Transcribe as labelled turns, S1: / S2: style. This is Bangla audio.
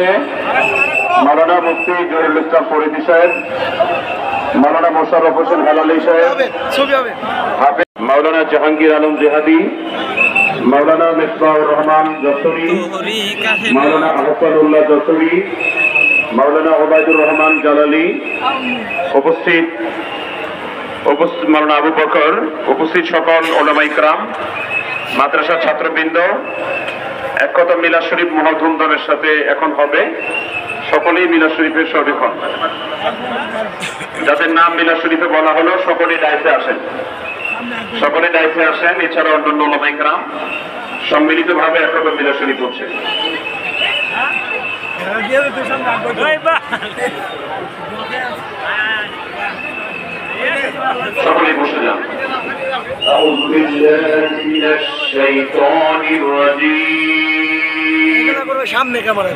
S1: মঞ্চে মাওলানা মুফতি জহিরুল ইসলাম ফরিদী সাহেব, মাওলানা মোশাররফ হোসেন হেলালি সাহেব, হাফেজ মাওলানা জাহাঙ্গীর আলম জিহাদি, মাওলানা মিসবাহুর রহমান যশোরী, মাওলানা আহসানুল্লাহ যশোরী, মাওলানা ওবায়দুর রহমান জালালি, উপস্থিত মাওলানা আবু বকর, উপস্থিত সকল উলামা ইকরাম, মাদ্রাসার ছাত্রবৃন্দ, এক কথা মিলাদ শরীফ মহা ধুমধামের সাথে এখন হবে। সকলেই মিলাদ শরীফের শরীফ হন। যাদের নাম মিলাদ শরীফে বলা হলো সকলেই দায়িত্বে আসেন, সকলে দায়িত্বে আসেন। এছাড়া অন্যান্য উলামা ইকরাম সম্মিলিতভাবে এক কথা মিলাদ শরীফ হচ্ছে। সকলেই বসে যান। আউযু বিল্লাহি মিনাশ শাইতানির রাজীম।
S2: সামনে ক্যামেরা